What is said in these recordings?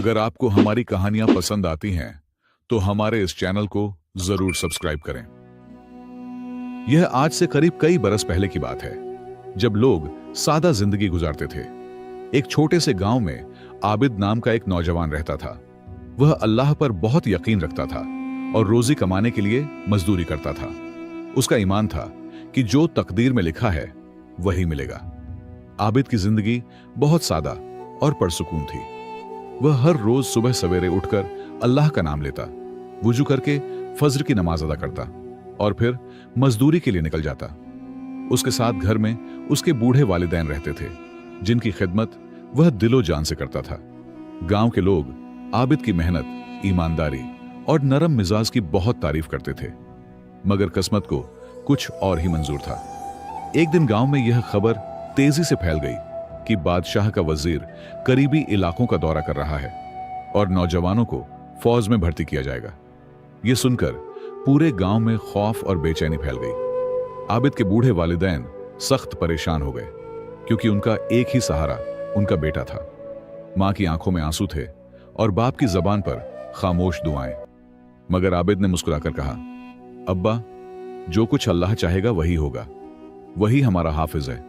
अगर आपको हमारी कहानियां पसंद आती हैं तो हमारे इस चैनल को जरूर सब्सक्राइब करें। यह आज से करीब कई बरस पहले की बात है, जब लोग सादा जिंदगी गुजारते थे। एक छोटे से गांव में आबिद नाम का एक नौजवान रहता था। वह अल्लाह पर बहुत यकीन रखता था और रोजी कमाने के लिए मजदूरी करता था। उसका ईमान था कि जो तकदीर में लिखा है वही मिलेगा। आबिद की जिंदगी बहुत सादा और पुरसुकून थी। वह हर रोज सुबह सवेरे उठकर अल्लाह का नाम लेता, वुजू करके फज्र की नमाज अदा करता और फिर मजदूरी के लिए निकल जाता। उसके साथ घर में उसके बूढ़े वालिदैन रहते थे, जिनकी खिदमत वह दिलो जान से करता था। गांव के लोग आबिद की मेहनत, ईमानदारी और नरम मिजाज की बहुत तारीफ करते थे, मगर किस्मत को कुछ और ही मंजूर था। एक दिन गांव में यह खबर तेजी से फैल गई कि बादशाह का वजीर करीबी इलाकों का दौरा कर रहा है और नौजवानों को फौज में भर्ती किया जाएगा। यह सुनकर पूरे गांव में खौफ और बेचैनी फैल गई। आबिद के बूढ़े वालिदैन सख्त परेशान हो गए, क्योंकि उनका एक ही सहारा उनका बेटा था। मां की आंखों में आंसू थे और बाप की जबान पर खामोश दुआएं। मगर आबिद ने मुस्कुराकर कहा, अब्बा, जो कुछ अल्लाह चाहेगा वही होगा, वही हमारा हाफिज है।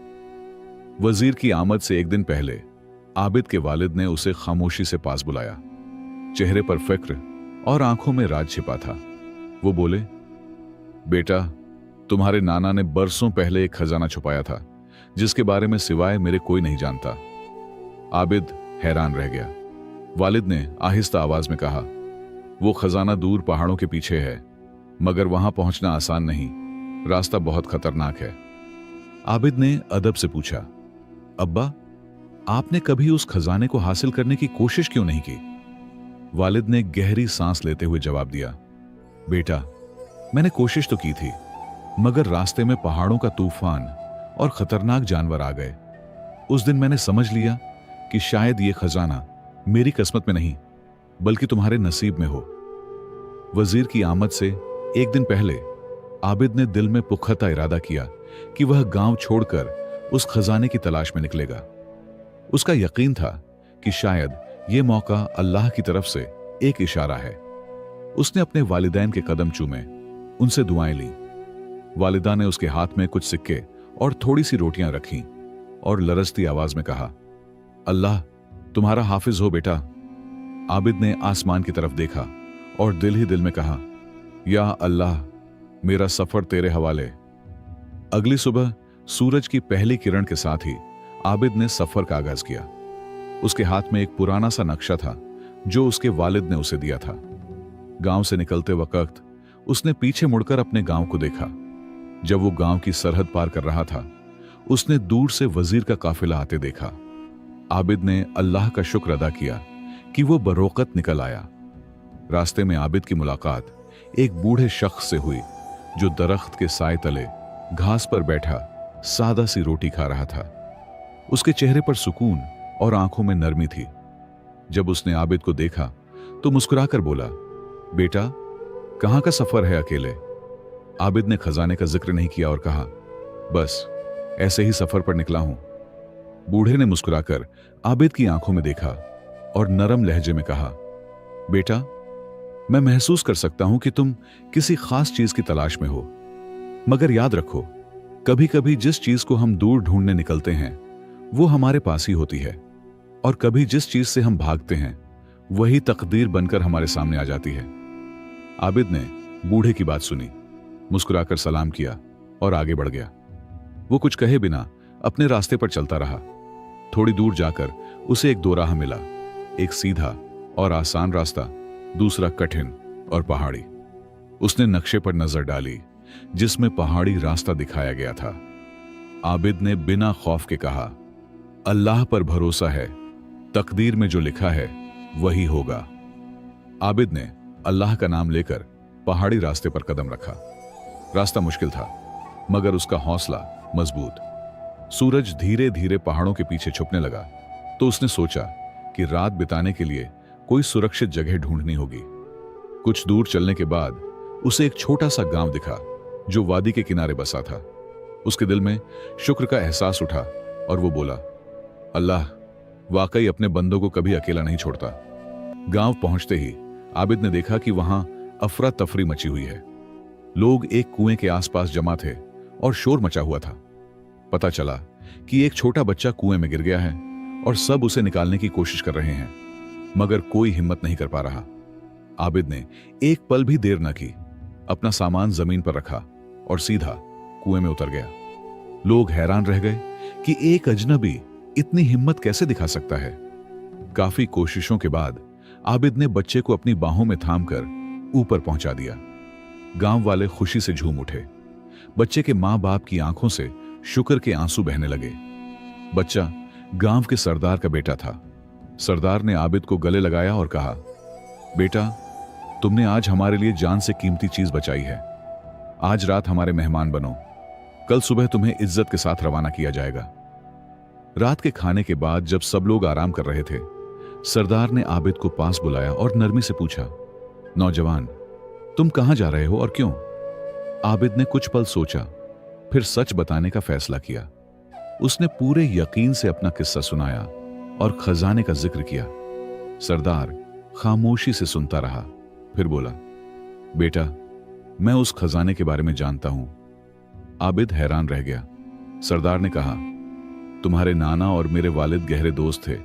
वजीर की आमद से एक दिन पहले आबिद के वालिद ने उसे खामोशी से पास बुलाया। चेहरे पर फिक्र और आंखों में राज छिपा था। वो बोले, बेटा, तुम्हारे नाना ने बरसों पहले एक खजाना छुपाया था, जिसके बारे में सिवाय मेरे कोई नहीं जानता। आबिद हैरान रह गया। वालिद ने आहिस्ता आवाज में कहा, वो खजाना दूर पहाड़ों के पीछे है, मगर वहां पहुंचना आसान नहीं, रास्ता बहुत खतरनाक है। आबिद ने अदब से पूछा, अब्बा, आपने कभी उस खजाने को हासिल करने की कोशिश क्यों नहीं की? वालिद ने गहरी सांस लेते हुए जवाब दिया, बेटा, मैंने कोशिश तो की थी, मगर रास्ते में पहाड़ों का तूफान और खतरनाक जानवर आ गए। उस दिन मैंने समझ लिया कि शायद यह खजाना मेरी किस्मत में नहीं, बल्कि तुम्हारे नसीब में हो। वजीर की आमद से एक दिन पहले आबिद ने दिल में पुख्ता इरादा किया कि वह गांव छोड़कर उस खजाने की तलाश में निकलेगा। उसका यकीन था कि शायद यह मौका अल्लाह की तरफ से एक इशारा है। उसने अपने वालिदैन के कदम चूमे, उनसे दुआएं ली। वालिदा ने उसके हाथ में कुछ सिक्के और थोड़ी सी रोटियां रखीं और लरजती आवाज में कहा, अल्लाह तुम्हारा हाफिज हो बेटा। आबिद ने आसमान की तरफ देखा और दिल ही दिल में कहा, या अल्लाह, मेरा सफर तेरे हवाले। अगली सुबह सूरज की पहली किरण के साथ ही आबिद ने सफर का आगाज किया। उसके हाथ में एक पुराना सा नक्शा था जो उसके वालिद ने उसे दिया था। गांव से निकलते वक्त उसने पीछे मुड़कर अपने गांव को देखा। जब वो गांव की सरहद पार कर रहा था, उसने दूर से वजीर का काफिला आते देखा। आबिद ने अल्लाह का शुक्र अदा किया कि वो बरोकत निकल आया। रास्ते में आबिद की मुलाकात एक बूढ़े शख्स से हुई, जो दरख्त के साए तले घास पर बैठा सादा सी रोटी खा रहा था। उसके चेहरे पर सुकून और आंखों में नरमी थी। जब उसने आबिद को देखा तो मुस्कुराकर बोला, बेटा, कहां का सफर है अकेले? आबिद ने खजाने का जिक्र नहीं किया और कहा, बस ऐसे ही सफर पर निकला हूं। बूढ़े ने मुस्कुराकर आबिद की आंखों में देखा और नरम लहजे में कहा, बेटा, मैं महसूस कर सकता हूं कि तुम किसी खास चीज की तलाश में हो, मगर याद रखो, कभी कभी जिस चीज को हम दूर ढूंढने निकलते हैं वो हमारे पास ही होती है, और कभी जिस चीज से हम भागते हैं वही तकदीर बनकर हमारे सामने आ जाती है। आबिद ने बूढ़े की बात सुनी, मुस्कुराकर सलाम किया और आगे बढ़ गया। वो कुछ कहे बिना अपने रास्ते पर चलता रहा। थोड़ी दूर जाकर उसे एक दोराहा मिला, एक सीधा और आसान रास्ता, दूसरा कठिन और पहाड़ी। उसने नक्शे पर नजर डाली, जिसमें पहाड़ी रास्ता दिखाया गया था। आबिद ने बिना खौफ के कहा, अल्लाह पर भरोसा है, तकदीर में जो लिखा है वही होगा। आबिद ने अल्लाह का नाम लेकर पहाड़ी रास्ते पर कदम रखा। रास्ता मुश्किल था, मगर उसका हौसला मजबूत। सूरज धीरे धीरे पहाड़ों के पीछे छुपने लगा, तो उसने सोचा कि रात बिताने के लिए कोई सुरक्षित जगह ढूंढनी होगी। कुछ दूर चलने के बाद उसे एक छोटा सा गांव दिखा, जो वादी के किनारे बसा था। उसके दिल में शुक्र का एहसास उठा और वो बोला, अल्लाह वाकई अपने बंदों को कभी अकेला नहीं छोड़ता। गांव पहुंचते ही आबिद ने देखा कि वहां अफरा तफरी मची हुई है। लोग एक कुएं के आसपास जमा थे और शोर मचा हुआ था। पता चला कि एक छोटा बच्चा कुएं में गिर गया है और सब उसे निकालने की कोशिश कर रहे हैं, मगर कोई हिम्मत नहीं कर पा रहा। आबिद ने एक पल भी देर न की, अपना सामान जमीन पर रखा और सीधा कुएं में उतर गया। लोग हैरान रह गए कि एक अजनबी इतनी हिम्मत कैसे दिखा सकता है। काफी कोशिशों के बाद आबिद ने बच्चे को अपनी बाहों में थामकर ऊपर पहुंचा दिया। गांव वाले खुशी से झूम उठे। बच्चे के मां बाप की आंखों से शुक्र के आंसू बहने लगे। बच्चा गांव के सरदार का बेटा था। सरदार ने आबिद को गले लगाया और कहा, बेटा, तुमने आज हमारे लिए जान से कीमती चीज बचाई है। आज रात हमारे मेहमान बनो। कल सुबह तुम्हें इज्जत के साथ रवाना किया जाएगा। रात के खाने के बाद जब सब लोग आराम कर रहे थे, सरदार ने आबिद को पास बुलाया और नरमी से पूछा, नौजवान, तुम कहां जा रहे हो और क्यों? आबिद ने कुछ पल सोचा, फिर सच बताने का फैसला किया। उसने पूरे यकीन से अपना किस्सा सुनाया और खजाने का जिक्र किया। सरदार खामोशी से सुनता रहा, फिर बोला, बेटा, मैं उस खजाने के बारे में जानता हूं। आबिद हैरान रह गया। सरदार ने कहा, तुम्हारे नाना और मेरे वालिद गहरे दोस्त थे।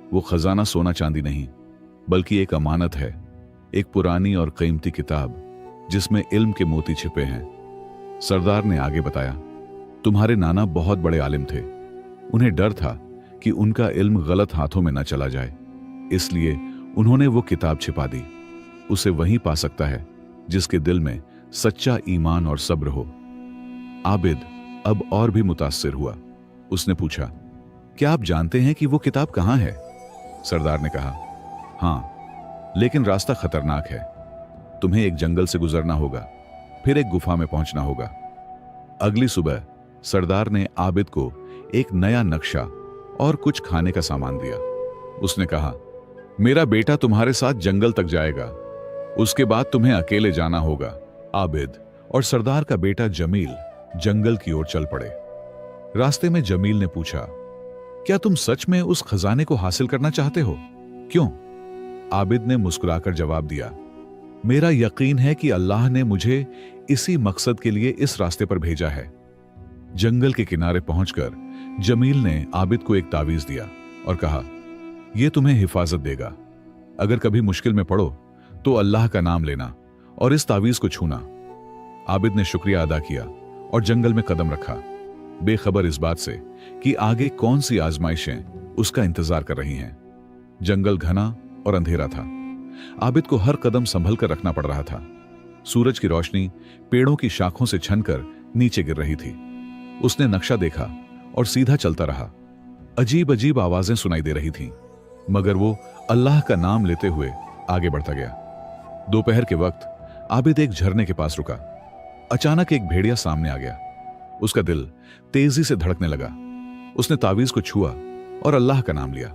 वो खजाना सोना चांदी नहीं, बल्कि एक अमानत है, एक पुरानी और कीमती किताब जिसमें इल्म के मोती छिपे हैं। सरदार ने आगे बताया, तुम्हारे नाना बहुत बड़े आलिम थे। उन्हें डर था कि उनका इल्म गलत हाथों में न चला जाए, इसलिए उन्होंने वो किताब छिपा दी। उसे वहीं पा सकता है जिसके दिल में सच्चा ईमान और सब्र हो। आबिद अब और भी मुतासिर हुआ। उसने पूछा, क्या आप जानते हैं कि वो किताब कहां है? सरदार ने कहा, हां, लेकिन रास्ता खतरनाक है। तुम्हें एक जंगल से गुजरना होगा, फिर एक गुफा में पहुंचना होगा। अगली सुबह सरदार ने आबिद को एक नया नक्शा और कुछ खाने का सामान दिया। उसने कहा, मेरा बेटा तुम्हारे साथ जंगल तक जाएगा, उसके बाद तुम्हें अकेले जाना होगा। आबिद और सरदार का बेटा जमील जंगल की ओर चल पड़े। रास्ते में जमील ने पूछा, क्या तुम सच में उस खजाने को हासिल करना चाहते हो? क्यों? आबिद ने मुस्कुराकर जवाब दिया, मेरा यकीन है कि अल्लाह ने मुझे इसी मकसद के लिए इस रास्ते पर भेजा है। जंगल के किनारे पहुंचकर जमील ने आबिद को एक तावीज दिया और कहा, यह तुम्हें हिफाजत देगा। अगर कभी मुश्किल में पड़ो तो अल्लाह का नाम लेना और इस तावीज को छूना। आबिद ने शुक्रिया अदा किया और जंगल में कदम रखा, बेखबर इस बात से कि आगे कौन सी आजमाइशें उसका इंतजार कर रही हैं। जंगल घना और अंधेरा था। आबिद को हर कदम संभल कर रखना पड़ रहा था। सूरज की रोशनी पेड़ों की शाखों से छनकर नीचे गिर रही थी। उसने नक्शा देखा और सीधा चलता रहा। अजीब अजीब आवाजें सुनाई दे रही थीं, मगर वो अल्लाह का नाम लेते हुए आगे बढ़ता गया। दोपहर के वक्त आबिद एक झरने के पास रुका। अचानक एक भेड़िया सामने आ गया। उसका दिल तेजी से धड़कने लगा। उसने तावीज को छुआ और अल्लाह का नाम लिया।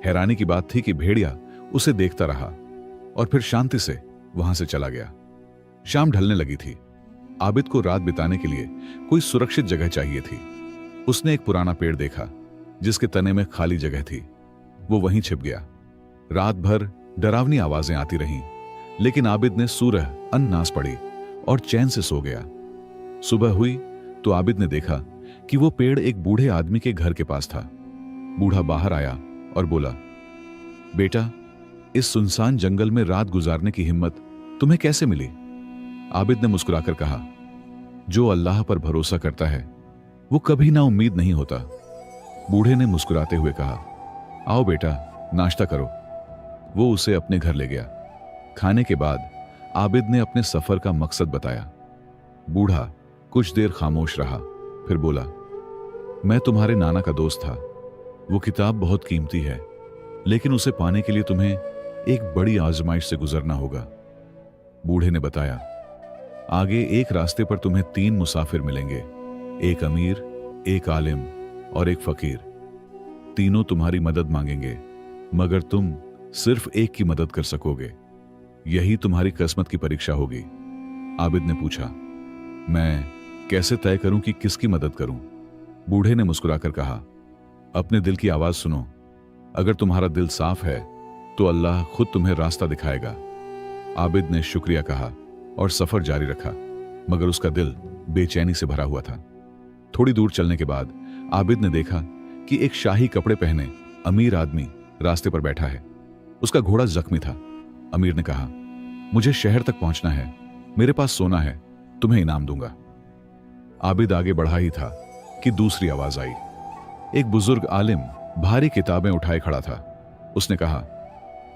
हैरानी की बात थी कि भेड़िया उसे देखता रहा और फिर शांति से वहां से चला गया। शाम ढलने लगी थी। आबिद को रात बिताने के लिए कोई सुरक्षित जगह चाहिए थी। उसने एक पुराना पेड़ देखा जिसके तने में खाली जगह थी। वो वहीं छिप गया। रात भर डरावनी आवाजें आती रहीं, लेकिन आबिद ने सूरह अन्नास पढ़ी और चैन से सो गया। सुबह हुई तो आबिद ने देखा कि वो पेड़ एक बूढ़े आदमी के घर के पास था। बूढ़ा बाहर आया और बोला, बेटा, इस सुनसान जंगल में रात गुजारने की हिम्मत तुम्हें कैसे मिली? आबिद ने मुस्कुराकर कहा, जो अल्लाह पर भरोसा करता है वो कभी ना उम्मीद नहीं होता। बूढ़े ने मुस्कुराते हुए कहा, आओ बेटा, नाश्ता करो। वो उसे अपने घर ले गया। खाने के बाद आबिद ने अपने सफर का मकसद बताया। बूढ़ा कुछ देर खामोश रहा, फिर बोला, मैं तुम्हारे नाना का दोस्त था। वो किताब बहुत कीमती है, लेकिन उसे पाने के लिए तुम्हें एक बड़ी आजमाइश से गुजरना होगा। बूढ़े ने बताया, आगे एक रास्ते पर तुम्हें 3 मुसाफिर मिलेंगे, एक अमीर, एक आलिम और एक फकीर। तीनों तुम्हारी मदद मांगेंगे, मगर तुम सिर्फ एक की मदद कर सकोगे। यही तुम्हारी किस्मत की परीक्षा होगी। आबिद ने पूछा, मैं कैसे तय करूं कि किसकी मदद करूं? बूढ़े ने मुस्कुराकर कहा, अपने दिल की आवाज सुनो। अगर तुम्हारा दिल साफ है तो अल्लाह खुद तुम्हें रास्ता दिखाएगा। आबिद ने शुक्रिया कहा और सफर जारी रखा, मगर उसका दिल बेचैनी से भरा हुआ था। थोड़ी दूर चलने के बाद आबिद ने देखा कि एक शाही कपड़े पहने अमीर आदमी रास्ते पर बैठा है। उसका घोड़ा जख्मी था। अमीर ने कहा, मुझे शहर तक पहुंचना है, मेरे पास सोना है, तुम्हें इनाम दूंगा। आबिद आगे बढ़ा ही था कि दूसरी आवाज आई। एक बुजुर्ग आलिम भारी किताबें उठाए खड़ा था। उसने कहा,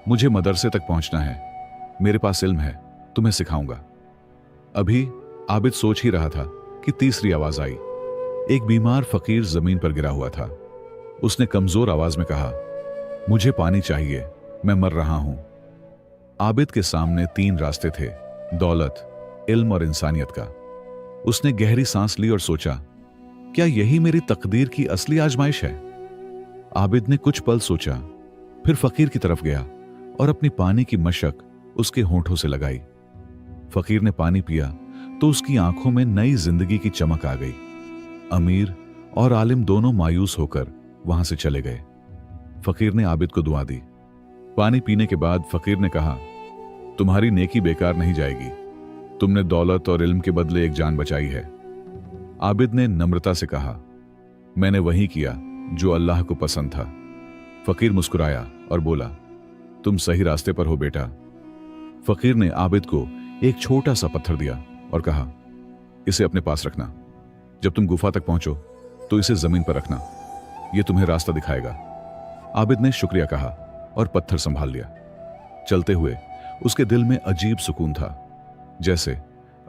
मुझे मदरसे तक पहुंचना है, मेरे पास इल्म है, तुम्हें सिखाऊंगा। अभी आबिद सोच ही रहा था कि तीसरी आवाज आई। एक बीमार फकीर जमीन पर गिरा हुआ था। उसने कमजोर आवाज में कहा, मुझे पानी चाहिए, मैं मर रहा हूं। आबिद के सामने 3 रास्ते थे, दौलत, इल्म और इंसानियत का। उसने गहरी सांस ली और सोचा, क्या यही मेरी तकदीर की असली आजमाइश है? आबिद ने कुछ पल सोचा, फिर फकीर की तरफ गया और अपनी पानी की मशक उसके होंठों से लगाई। फकीर ने पानी पिया तो उसकी आंखों में नई जिंदगी की चमक आ गई। अमीर और आलिम दोनों मायूस होकर वहां से चले गए। फकीर ने आबिद को दुआ दी। पानी पीने के बाद फकीर ने कहा, तुम्हारी नेकी बेकार नहीं जाएगी, तुमने दौलत और इल्म के बदले एक जान बचाई है। आबिद ने नम्रता से कहा, मैंने वही किया जो अल्लाह को पसंद था। फकीर मुस्कुराया और बोला, तुम सही रास्ते पर हो बेटा। फकीर ने आबिद को एक छोटा सा पत्थर दिया और कहा, इसे अपने पास रखना, जब तुम गुफा तक पहुंचो तो इसे जमीन पर रखना, यह तुम्हें रास्ता दिखाएगा। आबिद ने शुक्रिया कहा और पत्थर संभाल लिया। चलते हुए उसके दिल में अजीब सुकून था, जैसे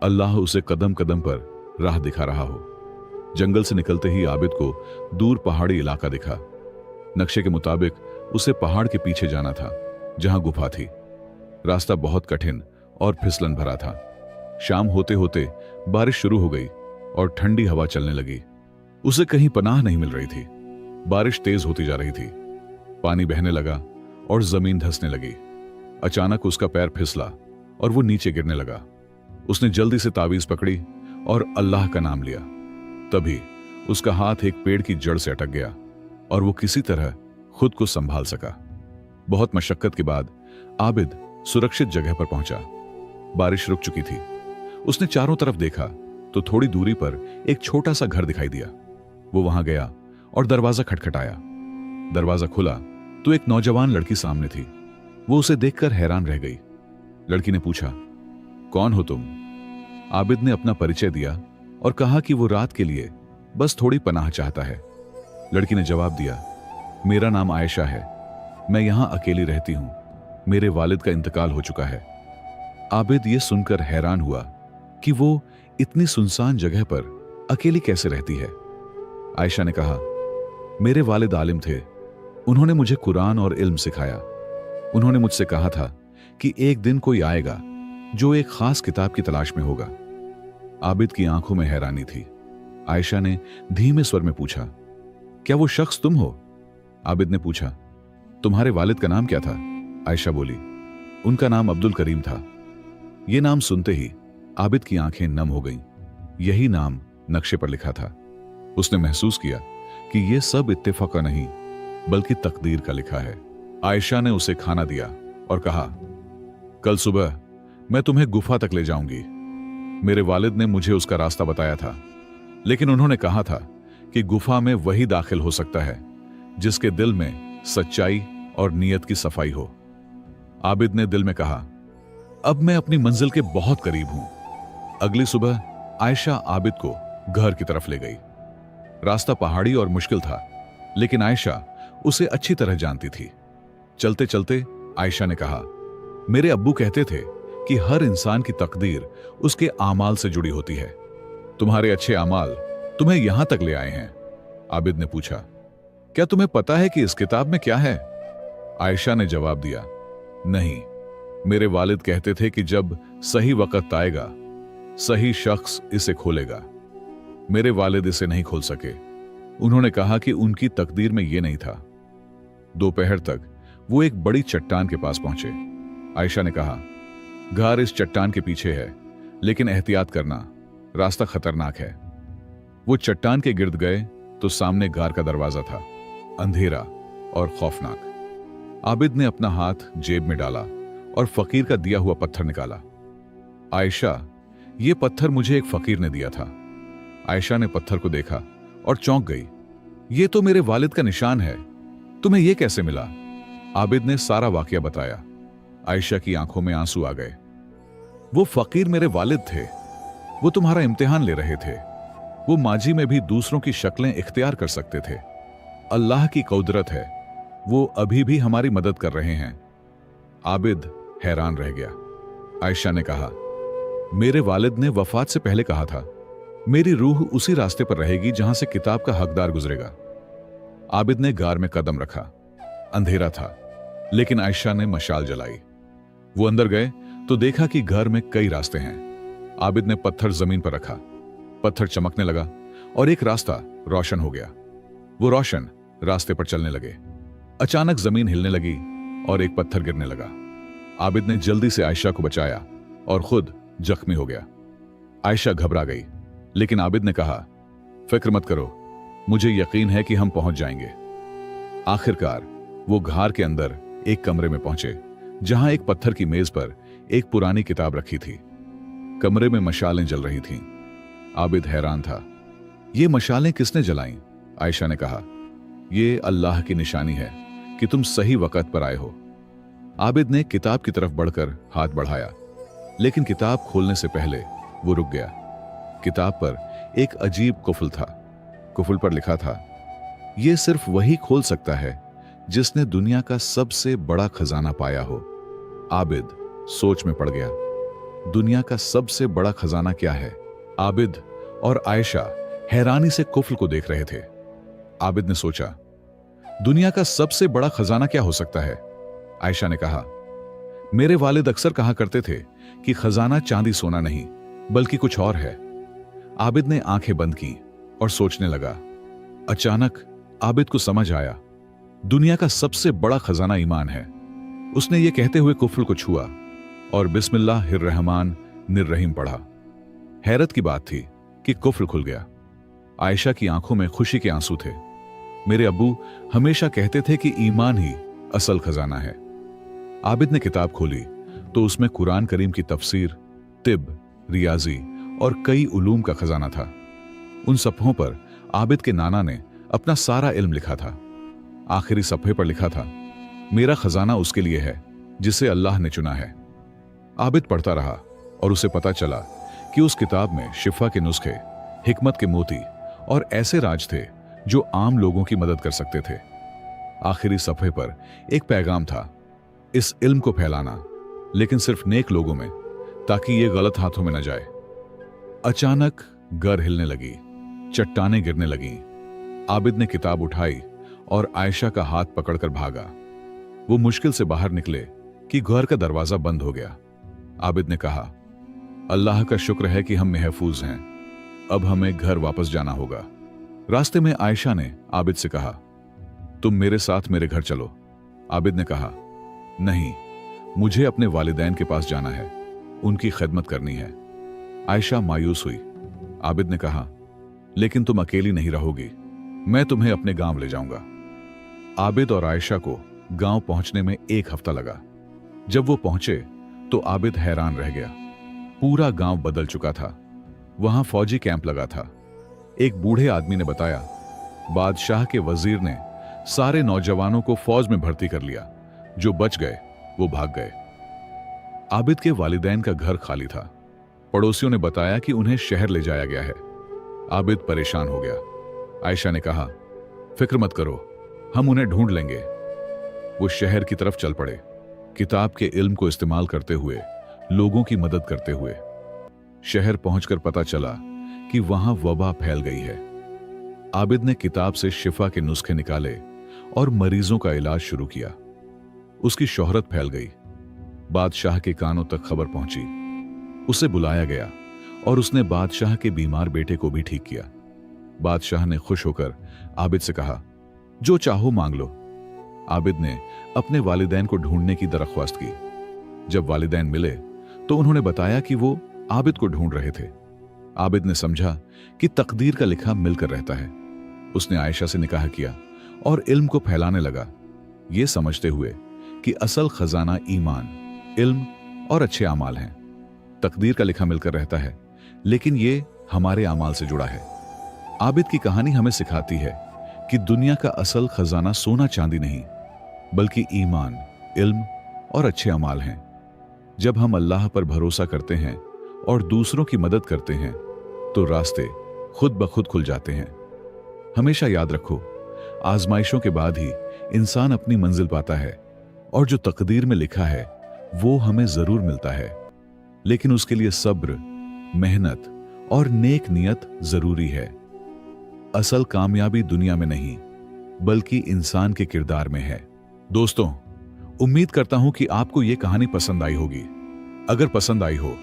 अल्लाह उसे कदम कदम पर राह दिखा रहा हो। जंगल से निकलते ही आबिद को दूर पहाड़ी इलाका दिखा। नक्शे के मुताबिक उसे पहाड़ के पीछे जाना था, जहां गुफा थी। रास्ता बहुत कठिन और फिसलन भरा था। शाम होते होते बारिश शुरू हो गई और ठंडी हवा चलने लगी। उसे कहीं पनाह नहीं मिल रही थी। बारिश तेज होती जा रही थी, पानी बहने लगा और जमीन धंसने लगी। अचानक उसका पैर फिसला और वो नीचे गिरने लगा। उसने जल्दी से तावीज पकड़ी और अल्लाह का नाम लिया। तभी उसका हाथ एक पेड़ की जड़ से अटक गया और वो किसी तरह खुद को संभाल सका। बहुत मशक्कत के बाद आबिद सुरक्षित जगह पर पहुंचा। बारिश रुक चुकी थी। उसने चारों तरफ देखा तो थोड़ी दूरी पर एक छोटा सा घर दिखाई दिया। वो वहां गया और दरवाजा खटखटाया। दरवाजा खुला तो एक नौजवान लड़की सामने थी। वो उसे देखकर हैरान रह गई। लड़की ने पूछा, कौन हो तुम? आबिद ने अपना परिचय दिया और कहा कि वो रात के लिए बस थोड़ी पनाह चाहता है। लड़की ने जवाब दिया, मेरा नाम आयशा है, मैं यहां अकेली रहती हूं, मेरे वालिद का इंतकाल हो चुका है। आबिद ये सुनकर हैरान हुआ कि वो इतनी सुनसान जगह पर अकेली कैसे रहती है। आयशा ने कहा, मेरे वालिद आलिम थे, उन्होंने मुझे कुरान और इल्म सिखाया। उन्होंने मुझसे कहा था कि एक दिन कोई आएगा जो एक खास किताब की तलाश में होगा। आबिद की आंखों में हैरानी थी। आयशा ने धीमे स्वर में पूछा, क्या वो शख्स तुम हो? आबिद ने पूछा, तुम्हारे वालिद का नाम क्या था? आयशा बोली, उनका नाम अब्दुल करीम था। यह नाम सुनते ही आबिद की आंखें नम हो गईं। यही नाम नक्शे पर लिखा था। उसने महसूस किया कि यह सब इत्तेफाक नहीं बल्कि तकदीर का लिखा है। आयशा ने उसे खाना दिया और कहा, कल सुबह मैं तुम्हें गुफा तक ले जाऊंगी। मेरे वालिद ने मुझे उसका रास्ता बताया था, लेकिन उन्होंने कहा था कि गुफा में वही दाखिल हो सकता है जिसके दिल में सच्चाई और नीयत की सफाई हो। आबिद ने दिल में कहा, अब मैं अपनी मंजिल के बहुत करीब हूं। अगली सुबह आयशा आबिद को घर की तरफ ले गई। रास्ता पहाड़ी और मुश्किल था, लेकिन आयशा उसे अच्छी तरह जानती थी। चलते चलते आयशा ने कहा, मेरे अब्बू कहते थे कि हर इंसान की तकदीर उसके आमाल से जुड़ी होती है। तुम्हारे अच्छे आमाल तुम्हें यहां तक ले आए हैं। आबिद ने पूछा, क्या तुम्हें पता है कि इस किताब में क्या है? आयशा ने जवाब दिया, नहीं, मेरे वालिद कहते थे कि जब सही वक्त आएगा सही शख्स इसे खोलेगा। मेरे वालिद इसे नहीं खोल सके। उन्होंने कहा कि उनकी तकदीर में यह नहीं था। दोपहर तक वो एक बड़ी चट्टान के पास पहुंचे। आयशा ने कहा, घर इस चट्टान के पीछे है, लेकिन एहतियात करना, रास्ता खतरनाक है। वो चट्टान के गिर्द गए तो सामने घर का दरवाजा था, अंधेरा और खौफनाक। आबिद ने अपना हाथ जेब में डाला और फकीर का दिया हुआ पत्थर निकाला। आयशा, ये पत्थर मुझे एक फकीर ने दिया था। आयशा ने पत्थर को देखा और चौंक गई। ये तो मेरे वालिद का निशान है, तुम्हें यह कैसे मिला? आबिद ने सारा वाकया बताया। आयशा की आंखों में आंसू आ गए। वो फकीर मेरे वालिद थे, वो तुम्हारा इम्तिहान ले रहे थे। वो माजी में भी दूसरों की शक्लें इख्तियार कर सकते थे। अल्लाह की कुदरत है, वो अभी भी हमारी मदद कर रहे हैं। आबिद हैरान रह गया। आयशा ने कहा, मेरे वालिद ने वफात से पहले कहा था, मेरी रूह उसी रास्ते पर रहेगी जहां से किताब का हकदार गुजरेगा। आबिद ने गार में कदम रखा। अंधेरा था, लेकिन आयशा ने मशाल जलाई। वो अंदर गए तो देखा कि घर में कई रास्ते हैं। आबिद ने पत्थर जमीन पर रखा, पत्थर चमकने लगा और एक रास्ता रोशन हो गया। वो रोशन रास्ते पर चलने लगे। अचानक जमीन हिलने लगी और एक पत्थर गिरने लगा। आबिद ने जल्दी से आयशा को बचाया और खुद जख्मी हो गया। आयशा घबरा गई, लेकिन आबिद ने कहा, फिक्र मत करो, मुझे यकीन है कि हम पहुंच जाएंगे। आखिरकार वो घार के अंदर एक कमरे में पहुंचे, जहां एक पत्थर की मेज पर एक पुरानी किताब रखी थी। कमरे में मशालें जल रही थीं। आबिद हैरान था। ये मशालें किसने जलाईं? आयशा ने कहा, ये अल्लाह की निशानी है कि तुम सही वक्त पर आए हो। आबिद ने किताब की तरफ बढ़कर हाथ बढ़ाया, लेकिन किताब खोलने से पहले वो रुक गया। किताब पर एक अजीब कुफल था। कुफल पर लिखा था, यह सिर्फ वही खोल सकता है जिसने दुनिया का सबसे बड़ा खजाना पाया हो। आबिद सोच में पड़ गया। दुनिया का सबसे बड़ा खजाना क्या है? आबिद और आयशा हैरानी से कुफल को देख रहे थे। आबिद ने सोचा, दुनिया का सबसे बड़ा खजाना क्या हो सकता है? आयशा ने कहा, मेरे वालिद अक्सर कहा करते थे कि खजाना चांदी सोना नहीं बल्कि कुछ और है। आबिद ने आंखें बंद की और सोचने लगा। अचानक आबिद को समझ आया, दुनिया का सबसे बड़ा खजाना ईमान है। उसने ये कहते हुए कुफल को छुआ और बिस्मिल्लाहिर्रहमान निर्रहीम पढ़ा। हैरत की बात थी कि कुफल खुल गया। आयशा की आंखों में खुशी के आंसू थे। मेरे अब्बू हमेशा कहते थे कि ईमान ही असल खजाना है। आबिद ने किताब खोली तो उसमें कुरान करीम की तफसीर, तिब, रियाजी और कई उलूम का खजाना था। उन सफ़ों पर आबिद के नाना ने अपना सारा इल्म लिखा था। आखिरी सफ़े पर लिखा था, मेरा खजाना उसके लिए है जिसे अल्लाह ने चुना है। आबिद पढ़ता रहा और उसे पता चला कि उस किताब में शिफा के नुस्खे, हिकमत के मोती और ऐसे राज थे जो आम लोगों की मदद कर सकते थे। आखिरी सफ़े पर एक पैगाम था, इस इल्म को फैलाना, लेकिन सिर्फ नेक लोगों में, ताकि ये गलत हाथों में न जाए। अचानक घर हिलने लगी, चट्टानें गिरने लगीं। आबिद ने किताब उठाई और आयशा का हाथ पकड़कर भागा। वो मुश्किल से बाहर निकले कि घर का दरवाजा बंद हो गया। आबिद ने कहा, अल्लाह का शुक्र है कि हम महफूज हैं, अब हमें घर वापस जाना होगा। रास्ते में आयशा ने आबिद से कहा, तुम मेरे साथ मेरे घर चलो। आबिद ने कहा, नहीं, मुझे अपने वालिदैन के पास जाना है, उनकी खिदमत करनी है। आयशा मायूस हुई। आबिद ने कहा, लेकिन तुम अकेली नहीं रहोगी, मैं तुम्हें अपने गांव ले जाऊंगा। आबिद और आयशा को गांव पहुंचने में 1 हफ्ता लगा। जब वो पहुंचे तो आबिद हैरान रह गया। पूरा गांव बदल चुका था। वहां फौजी कैंप लगा था। एक बूढ़े आदमी ने बताया, बादशाह के वजीर ने सारे नौजवानों को फौज में भर्ती कर लिया। जो बच गए वो भाग गए। आबिद के वालिदैन का घर खाली था। पड़ोसियों ने बताया कि उन्हें शहर ले जाया गया है। आबिद परेशान हो गया। आयशा ने कहा, फिक्र मत करो, हम उन्हें ढूंढ लेंगे। वो शहर की तरफ चल पड़े, किताब के इल्म को इस्तेमाल करते हुए, लोगों की मदद करते हुए। शहर पहुंचकर पता चला कि वहां वबा फैल गई है। आबिद ने किताब से शिफा के नुस्खे निकाले और मरीजों का इलाज शुरू किया। उसकी शोहरत फैल गई। बादशाह के कानों तक खबर पहुंची। उसे बुलाया गया और उसने बादशाह के बीमार बेटे को भी ठीक किया। बादशाह ने खुश होकर आबिद से कहा, जो चाहो मांग लो। आबिद ने अपने वालिदैन को ढूंढने की दरख्वास्त की। जब वालिदैन मिले तो उन्होंने बताया कि वो आबिद को ढूंढ रहे थे। आबिद ने समझा कि तकदीर का लिखा मिलकर रहता है। उसने आयशा से निकाह किया और इल्म को फैलाने लगा, ये समझते हुए कि असल खजाना ईमान, इल्म और अच्छे अमाल हैं। तकदीर का लिखा मिलकर रहता है, लेकिन ये हमारे अमाल से जुड़ा है। आबिद की कहानी हमें सिखाती है कि दुनिया का असल खजाना सोना चांदी नहीं, बल्कि ईमान, इल्म और अच्छे अमाल हैं। जब हम अल्लाह पर भरोसा करते हैं और दूसरों की मदद करते हैं, तो रास्ते खुद ब खुद खुल जाते हैं। हमेशा याद रखो, आजमाइशों के बाद ही इंसान अपनी मंजिल पाता है, और जो तकदीर में लिखा है वो हमें जरूर मिलता है, लेकिन उसके लिए सब्र, मेहनत और नेक नियत जरूरी है। असल कामयाबी दुनिया में नहीं, बल्कि इंसान के किरदार में है। दोस्तों, उम्मीद करता हूं कि आपको यह कहानी पसंद आई होगी। अगर पसंद आई हो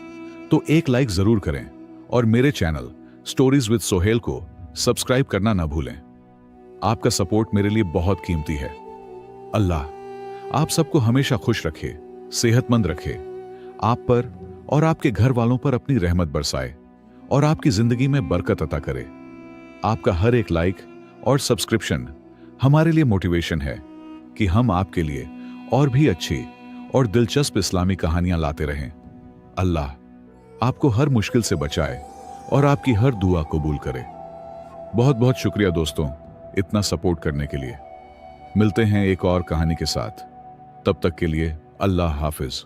तो एक लाइक जरूर करें और मेरे चैनल स्टोरीज विद सोहेल को सब्सक्राइब करना ना भूलें। आपका सपोर्ट मेरे लिए बहुत कीमती है। अल्लाह आप सबको हमेशा खुश रखे, सेहतमंद रखे, आप पर और आपके घर वालों पर अपनी रहमत बरसाए और आपकी जिंदगी में बरकत अता करे। आपका हर एक लाइक और सब्सक्रिप्शन हमारे लिए मोटिवेशन है कि हम आपके लिए और भी अच्छी और दिलचस्प इस्लामी कहानियां लाते रहें। अल्लाह आपको हर मुश्किल से बचाए और आपकी हर दुआ कबूल करे। बहुत बहुत शुक्रिया दोस्तों, इतना सपोर्ट करने के लिए। मिलते हैं एक और कहानी के साथ। तब तक के लिए अल्लाह हाफिज।